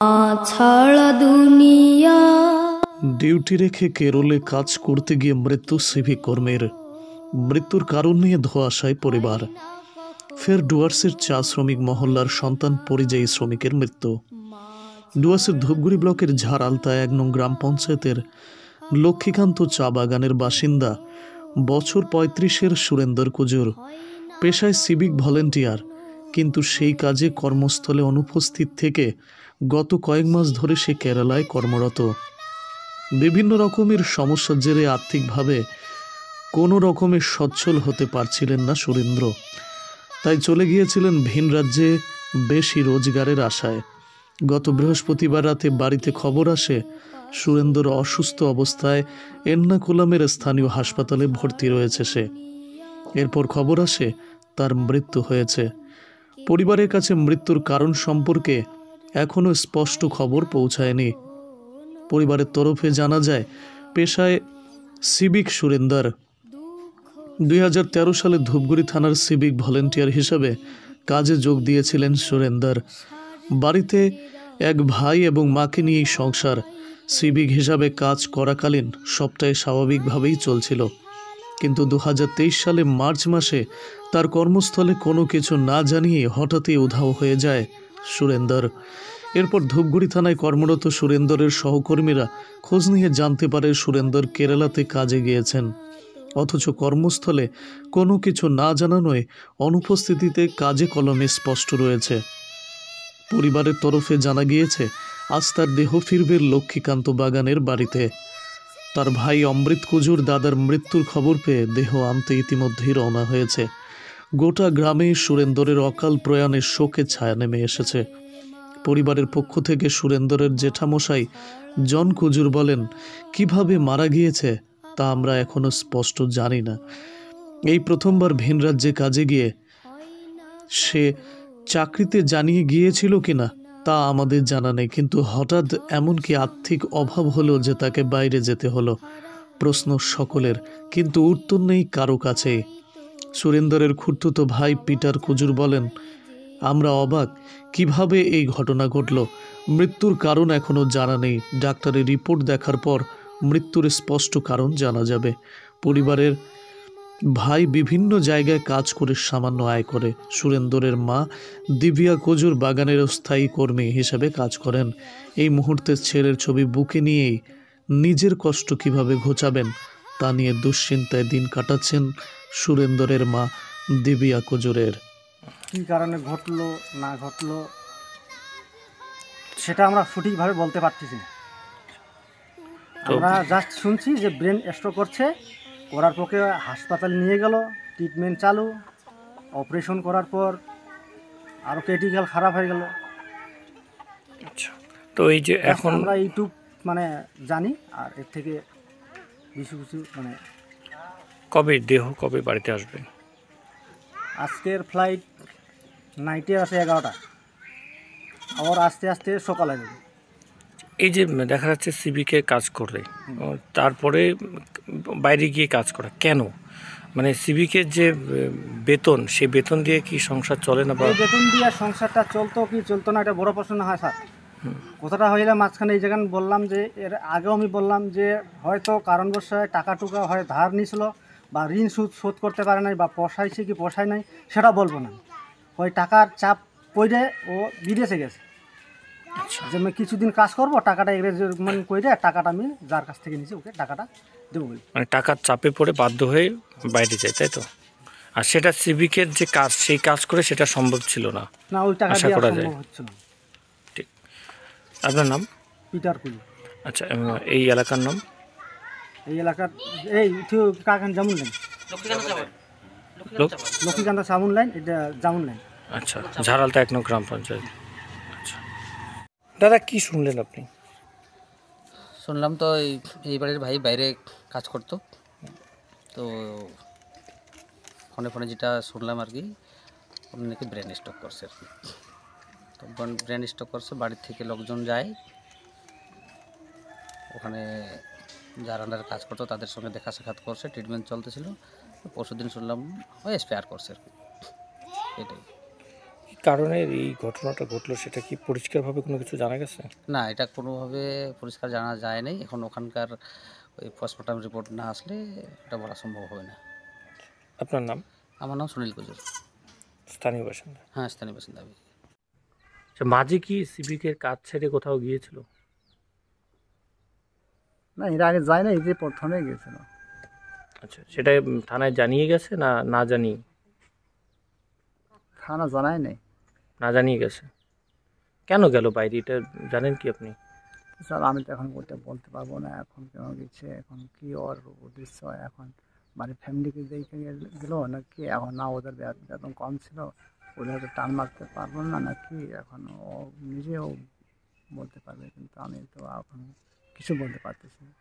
ছাড়া দুনিয়া। ডিউটি রেখে কেরলে কাজ করতে গিয়ে মৃত্যু সিভিক কর্মীর। মৃত্যুর কারণ নিয়ে ধোঁয়াশায় পরিবার। ফের ডুয়ার্সের চা শ্রমিক মহল্লার সন্তান পরিযায়ী শ্রমিকের মৃত্যু। ডুয়ার্সের ধূপগুড়ি ব্লকের ঝাড়ালতা ১ নং গ্রাম পঞ্চায়েতের লক্ষ্মীকান্ত চা বাগানের বাসিন্দা বছর ৩৫-এর সুরেন্দর কুজুর পেশায় সিভিক ভলেন্টিয়ার, কিন্তু সেই কাজে কর্মস্থলে অনুপস্থিত থেকে গত কয়েক মাস ধরে সে কেরালায় কর্মরত। বিভিন্ন রকমের সমস্যার জেরে আর্থিকভাবে কোনো রকমে সচ্ছল হতে পারছিলেন না সুরেন্দ্র। তাই চলে গিয়েছিলেন ভিন রাজ্যে বেশি রোজগারের আশায়। গত বৃহস্পতিবার রাতে বাড়িতে খবর আসে সুরেন্দ্র অসুস্থ অবস্থায় এর্নাকুলামের স্থানীয় হাসপাতালে ভর্তি রয়েছে সে। এরপর খবর আসে তার মৃত্যু হয়েছে। পরিবারের কাছে মৃত্যুর কারণ সম্পর্কে এখনও স্পষ্ট খবর পৌঁছায়নি। পরিবারের তরফে জানা যায়, পেশায় সিভিক সুরেন্দর ২০১৩ সালে ধূপগুড়ি থানার সিভিক ভলেন্টিয়ার হিসেবে কাজে যোগ দিয়েছিলেন সুরেন্দর। বাড়িতে এক ভাই এবং মাকে নিয়েই সংসার। সিভিক হিসাবে কাজ করাকালীন সবটাই স্বাভাবিকভাবেই চলছিল, কিন্তু ২০২৩ সালে মার্চ মাসে তার কর্মস্থলে কোনো কিছু না জানিয়ে হঠাৎই উধাও হয়ে যায় সুরেন্দর। এরপর ধূপগুড়ি থানায় কর্মরত সুরেন্দরের সহকর্মীরা খোঁজ নিয়ে জানতে পারে সুরেন্দর কেরালাতে কাজে গিয়েছেন, অথচ কর্মস্থলে কোনো কিছু না জানানোয় অনুপস্থিতিতে কাজে কলমে স্পষ্ট রয়েছে। পরিবারের তরফে জানা গিয়েছে আজ তার দেহ ফিরবে লক্ষ্মীকান্ত বাগানের বাড়িতে। তার ভাই অমৃত কুজুর দাদার মৃত্যুর খবর পেয়ে দেহ আনতে ইতিমধ্যেই রওনা হয়েছে। গোটা গ্রামে সুরেন্দরের অকাল প্রয়াণে শোকের ছায়া নেমে এসেছে। পরিবারের পক্ষ থেকে সুরেন্দরের জেঠামশাই জন কুজুর বলেন, কিভাবে মারা গিয়েছে তা আমরা এখনো স্পষ্ট জানি না। এই প্রথমবার ভিন রাজ্যে কাজে গিয়ে সে চাকরিতে জানিয়ে গিয়েছিল কিনা তা আমাদের জানা নেই, কিন্তু হঠাৎ এমনকি আর্থিক অভাব হলো যে তাকে বাইরে যেতে হলো। প্রশ্ন সকলের, কিন্তু উত্তর নেই কারো কাছেই। সুরেন্দরের খুড়তুতো ভাই পিটার কুজুর বলেন, আমরা অবাক, কিভাবে এই ঘটনা ঘটল। মৃত্যুর কারণ এখনও জানা নেই। ডাক্তারের রিপোর্ট দেখার পর মৃত্যুর স্পষ্ট কারণ জানা যাবে। পরিবারের ভাই বিভিন্ন জায়গায় কাজ করে সামান্য আয় করে। সুরেন্দরের মা দিব্যা কুজুর বাগানের স্থায়ী কর্মী হিসেবে কাজ করেন। এই মুহূর্তে ছেলের ছবি বুকে নিয়েই নিজের কষ্ট কিভাবে ঘোচাবেন তা নিয়ে দুশ্চিন্তায় দিন কাটাচ্ছেন সুরেন্দরের মা দিব্যা কুজুরের। কী কারণে ঘটলো না ঘটলো সেটা আমরা সঠিকভাবে বলতে পারতেছি না। আমরা জাস্ট শুনছি যে ব্রেন স্ট্রোক করছে, করার পক্ষে হাসপাতালে নিয়ে গেল, ট্রিটমেন্ট চালু, অপারেশন করার পর আরও ক্রিটিক্যাল খারাপ হয়ে গেল। আচ্ছা, তো এই যে এখন আমরা এইটুক জানি, আর এর থেকে কিছু কবে বাড়িতে আসবে? আজকের ফ্লাইট নাইটে আছে 11টা, আবার আস্তে আস্তে সকালে যাবে। এই যে দেখা যাচ্ছে সিভিকে কাজ করে তারপরে বাইরে গিয়ে কাজ করা কেন? সিভিকের যে বেতন, সেই বেতন দিয়ে কি সংসার চলে না? বা বেতন দিয়ে সংসারটা চলতো কি চলতো না, এটা বড় প্রশ্ন হয় স্যার। কথাটা হইলে মাঝখানে এই জায়গায় বললাম যে এর আগেও আমি বললাম যে হয়তো কারণবশত টাকা টুকা হয় ধার নিছিল, বা ঋণ শোধ করতে পারে নাই, বা পোষাইছে কি পোষায় নাই সেটা বলবো না। ওই টাকার চাপ পড়ে ও বিদেশে গেছে। যে আমি কিছুদিন কাজ করবো, টাকাটা এগ্রিমেন্ট করে টাকাটা আমি যার কাছ থেকে নিয়েছি ওকে টাকাটা দেবো বলি। টাকার চাপে পড়ে বাধ্য হয়ে বাইরে যায়, তাই তো? আর সেটা সিভিকের যে কাজ, সেই কাজ করে সেটা সম্ভব ছিল না, না ওই টাকা দিয়ে সম্ভব হচ্ছে না। ঠিক। আপনার নাম? পিটার কুজুর। আচ্ছা, এই এলাকার নাম? এই এলাকার এই কাকান জামুন লাইন, লক্ষ্মীকান্ত সামুন লাইন, এটা জামুন লাইন। আচ্ছা, ঝাড়ালতা ১ নং গ্রাম পঞ্চায়েত। আচ্ছা দাদা, কি শুনলেন আপনি? শুনলাম তো এই বাড়ির ভাই বাইরে কাজ করতো, তো ফোনে যেটা শুনলাম আর কি, উনি নাকি ব্রেন স্ট্রোক করছে আর কি। তো ব্রেন স্ট্রোক করছে, বাড়ির থেকে লোকজন যায় ওখানে, যারা আন্ডারে কাজ করতো তাদের সঙ্গে দেখা সাক্ষাৎ করছে, ট্রিটমেন্ট চলতেছিল। পরশুদিন শুনলাম ওই স্পেয়ার করছে আর কি, এটাই। কারণে এই ঘটনাটা ঘটলো সেটা কি পরিষ্কারভাবে কোনো কিছু জানা গেছে? না, এটা কোনোভাবে পরিষ্কার জানা যায় নাই। এখন ওখানকার ওই পোস্টমর্টম রিপোর্ট না আসলে এটা বলা সম্ভব হবে না। আপনার নাম? আমার নাম সুনীল কুজুর। স্থানীয় বাসিন্দা? হ্যাঁ, স্থানীয় বাসিন্দা আমি। আচ্ছা, মাঝে কি সিভিকের কাজ ছেড়ে কোথাও গিয়েছিল? না, এর আগে যায় না, এই যে প্রথমে গেছিল। আচ্ছা, সেটা থানায় জানিয়ে গেছে না না জানিয়ে? থানা জানায় নাই। না জানিয়ে গেছে। কেন গেল বাইরে এটা জানেন কি আপনি? স্যার আমি তো এখন ওটা বলতে পারবো না, এখন কেন গেছে, এখন কি ওর উদ্দেশ্য, এখন বাড়ির ফ্যামিলিকে দেখে গেল নাকি, এখন না ওদের বেতন কম ছিল ওদের হয়তো টান মারতে পারবো না নাকি, এখন ও নিজেও বলতে পারবে, কিন্তু আমি তো এখন কিছু বলতে পারতেছি না।